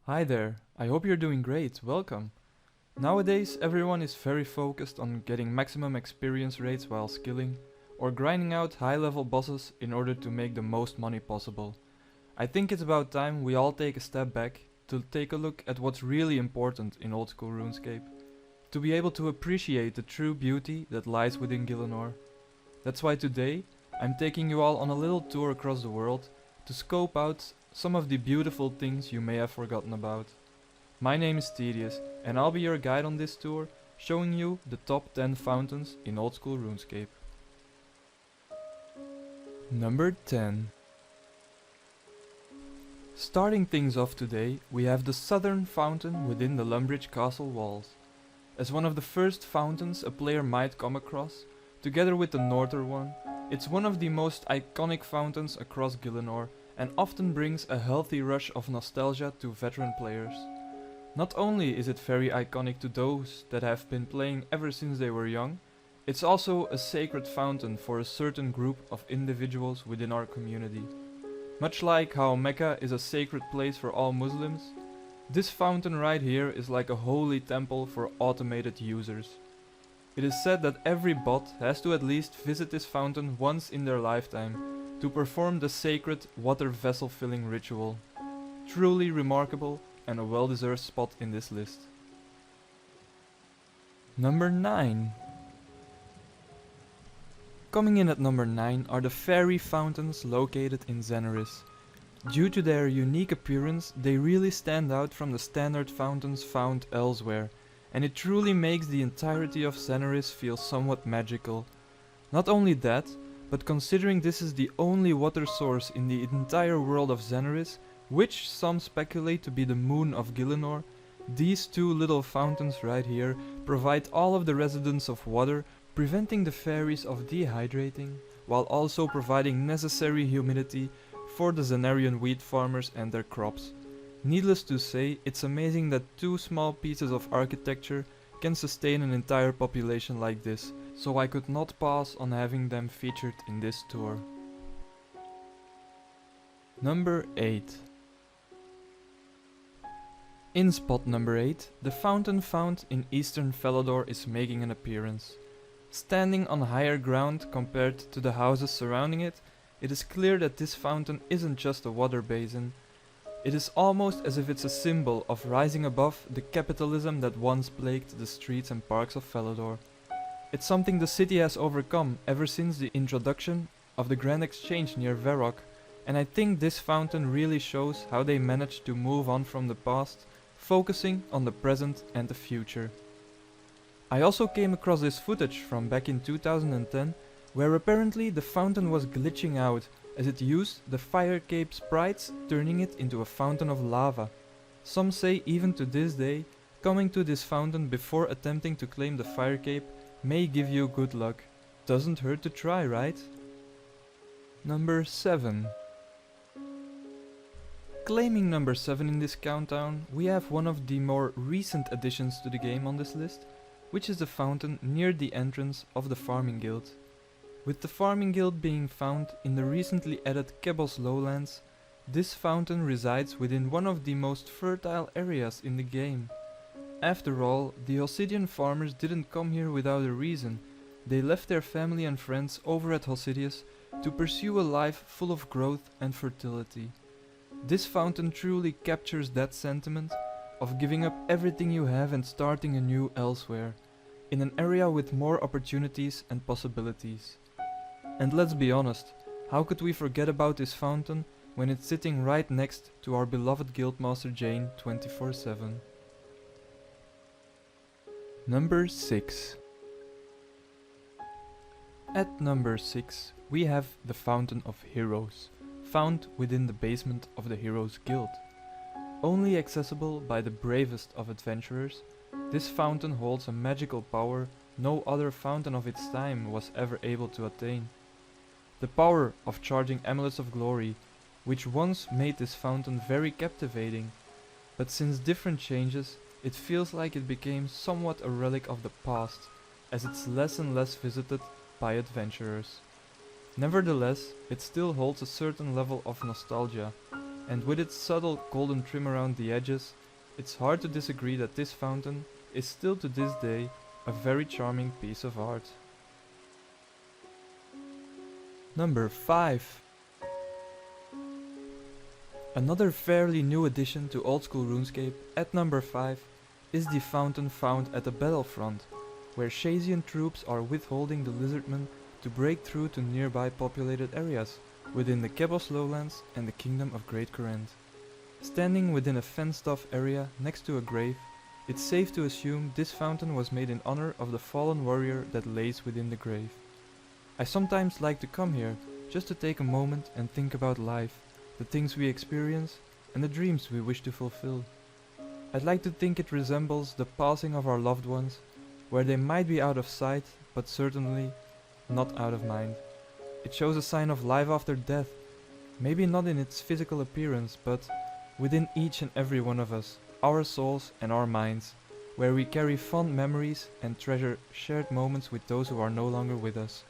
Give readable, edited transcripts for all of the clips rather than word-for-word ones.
Hi there, I hope you're doing great, welcome. Nowadays, everyone is very focused on getting maximum experience rates while skilling, or grinding out high level bosses in order to make the most money possible. I think it's about time we all take a step back to take a look at what's really important in old school RuneScape, to be able to appreciate the true beauty that lies within Gielinor. That's why today, I'm taking you all on a little tour across the world to scope out some of the beautiful things you may have forgotten about. My name is Tedious, and I'll be your guide on this tour, showing you the top 10 fountains in old school RuneScape. Number 10. Starting things off today, we have the southern fountain within the Lumbridge castle walls. As one of the first fountains a player might come across, together with the northern one, it's one of the most iconic fountains across Gielinor and often brings a healthy rush of nostalgia to veteran players. Not only is it very iconic to those that have been playing ever since they were young, it's also a sacred fountain for a certain group of individuals within our community. Much like how Mecca is a sacred place for all Muslims, this fountain right here is like a holy temple for automated users. It is said that every bot has to at least visit this fountain once in their lifetime to perform the sacred water vessel filling ritual. Truly remarkable and a well-deserved spot in this list. Number 9. Coming in at number 9 are the fairy fountains located in Zeneris. Due to their unique appearance, they really stand out from the standard fountains found elsewhere, and it truly makes the entirety of Zeneris feel somewhat magical. Not only that, but considering this is the only water source in the entire world of Zeneris, which some speculate to be the moon of Gielinor, these two little fountains right here provide all of the residents of water, preventing the fairies of dehydrating, while also providing necessary humidity for the Zenarian wheat farmers and their crops. Needless to say, it's amazing that two small pieces of architecture can sustain an entire population like this, so I could not pass on having them featured in this tour. Number 8. In spot number 8, the fountain found in eastern Falador is making an appearance. Standing on higher ground compared to the houses surrounding it, it is clear that this fountain isn't just a water basin. It is almost as if it's a symbol of rising above the capitalism that once plagued the streets and parks of Falador. It's something the city has overcome ever since the introduction of the Grand Exchange near Varrock, and I think this fountain really shows how they managed to move on from the past, focusing on the present and the future. I also came across this footage from back in 2010, where apparently the fountain was glitching out as it used the Fire Cape sprites, turning it into a fountain of lava. Some say even to this day, coming to this fountain before attempting to claim the Fire Cape may give you good luck. Doesn't hurt to try, right? Number 7. Claiming number 7 in this countdown, we have one of the more recent additions to the game on this list, which is the fountain near the entrance of the Farming Guild. With the Farming Guild being found in the recently added Kebos lowlands, this fountain resides within one of the most fertile areas in the game. After all, the Hosidian farmers didn't come here without a reason. They left their family and friends over at Hosidius to pursue a life full of growth and fertility. This fountain truly captures that sentiment of giving up everything you have and starting anew elsewhere, in an area with more opportunities and possibilities. And let's be honest, how could we forget about this fountain when it's sitting right next to our beloved Guildmaster Jane 24/7. Number 6. At number 6 we have the Fountain of Heroes, found within the basement of the Heroes Guild. Only accessible by the bravest of adventurers, this fountain holds a magical power no other fountain of its time was ever able to attain. The power of charging amulets of glory, which once made this fountain very captivating, but since different changes, it feels like it became somewhat a relic of the past, as it's less and less visited by adventurers. Nevertheless, it still holds a certain level of nostalgia, and with its subtle golden trim around the edges, it's hard to disagree that this fountain is still to this day a very charming piece of art. Number 5. Another fairly new addition to Oldschool Runescape at number 5 is the fountain found at the Battlefront, where Shazian troops are withholding the Lizardmen to break through to nearby populated areas within the Kebos lowlands and the Kingdom of Great Corinth. Standing within a fenced-off area next to a grave, it's safe to assume this fountain was made in honor of the fallen warrior that lays within the grave. I sometimes like to come here just to take a moment and think about life, the things we experience, and the dreams we wish to fulfill. I'd like to think it resembles the passing of our loved ones, where they might be out of sight, but certainly not out of mind. It shows a sign of life after death, maybe not in its physical appearance, but within each and every one of us, our souls and our minds, where we carry fond memories and treasure shared moments with those who are no longer with us.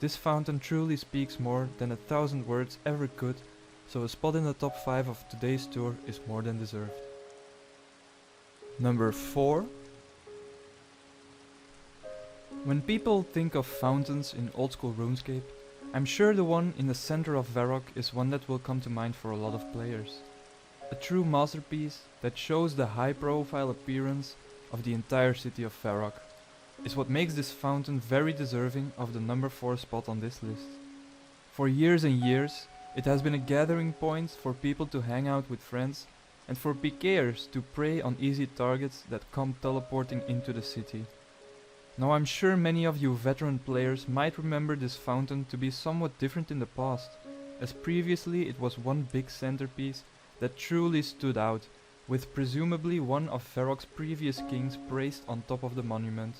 This fountain truly speaks more than 1,000 words ever could, so a spot in the top 5 of today's tour is more than deserved. Number 4. When people think of fountains in Oldschool Runescape, I'm sure the one in the center of Varrock is one that will come to mind for a lot of players. A true masterpiece that shows the high-profile appearance of the entire city of Varrock is what makes this fountain very deserving of the number 4 spot on this list. For years and years, it has been a gathering point for people to hang out with friends and for PKers to prey on easy targets that come teleporting into the city. Now I'm sure many of you veteran players might remember this fountain to be somewhat different in the past, as previously it was one big centerpiece that truly stood out, with presumably one of Varrock's previous kings praised on top of the monument.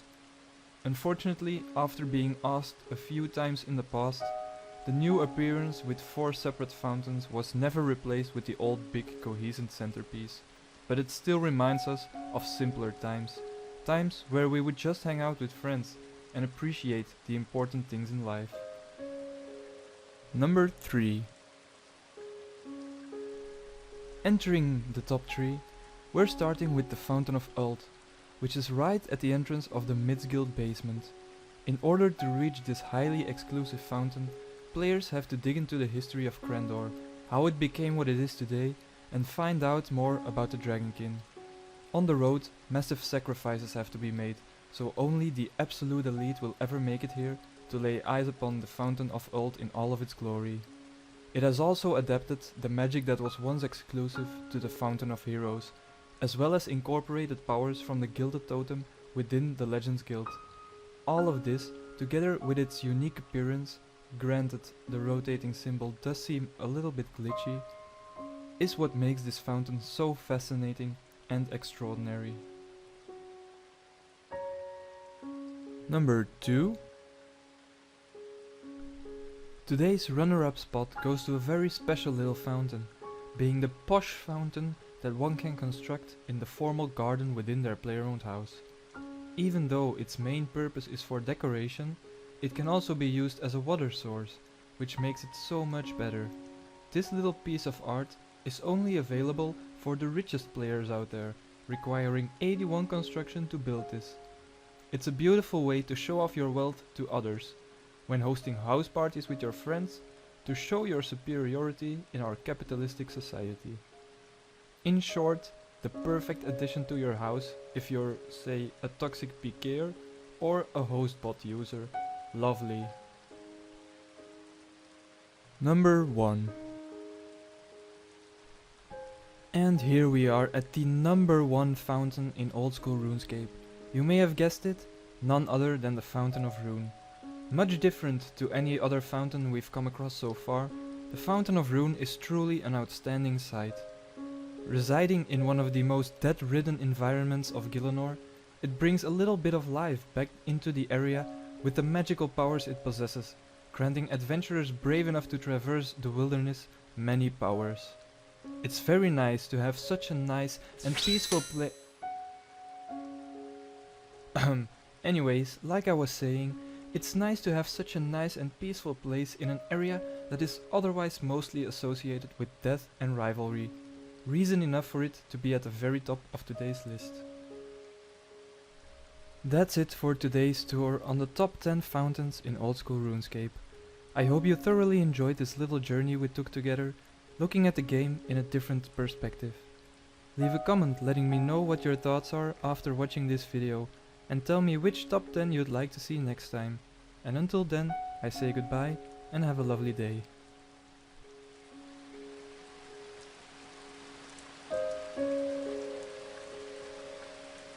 Unfortunately, after being asked a few times in the past, the new appearance with 4 separate fountains was never replaced with the old big cohesive centerpiece, but it still reminds us of simpler times, times where we would just hang out with friends and appreciate the important things in life. Number 3. Entering the top 3, we're starting with the Fountain of Uld, which is right at the entrance of the Mids Guild basement. In order to reach this highly exclusive fountain, players have to dig into the history of Crendor, how it became what it is today, and find out more about the Dragonkin. On the road, massive sacrifices have to be made, so only the absolute elite will ever make it here to lay eyes upon the Fountain of Uld in all of its glory. It has also adapted the magic that was once exclusive to the Fountain of Heroes, as well as incorporated powers from the Gilded Totem within the Legends Guild. All of this, together with its unique appearance, granted the rotating symbol does seem a little bit glitchy, is what makes this fountain so fascinating and extraordinary. Number 2. Today's runner-up spot goes to a very special little fountain, being the Posh Fountain that one can construct in the formal garden within their player-owned house. Even though its main purpose is for decoration, it can also be used as a water source, which makes it so much better. This little piece of art is only available for the richest players out there, requiring 81 construction to build this. It's a beautiful way to show off your wealth to others, when hosting house parties with your friends, to show your superiority in our capitalistic society. In short, the perfect addition to your house if you're, say, a toxic PKer or a host bot user. Lovely. Number 1. And here we are at the number 1 fountain in Oldschool Runescape. You may have guessed it, none other than the Fountain of Rune. Much different to any other fountain we've come across so far, the Fountain of Rune is truly an outstanding sight. Residing in one of the most death-ridden environments of Gielinor, it brings a little bit of life back into the area with the magical powers it possesses, granting adventurers brave enough to traverse the wilderness many powers. It's very nice to have such a nice and peaceful Anyways, like I was saying, It's nice to have such a nice and peaceful place in an area that is otherwise mostly associated with death and rivalry. Reason enough for it to be at the very top of today's list. That's it for today's tour on the top 10 fountains in Oldschool Runescape. I hope you thoroughly enjoyed this little journey we took together, looking at the game in a different perspective. Leave a comment letting me know what your thoughts are after watching this video, and tell me which top 10 you'd like to see next time. And until then, I say goodbye and have a lovely day.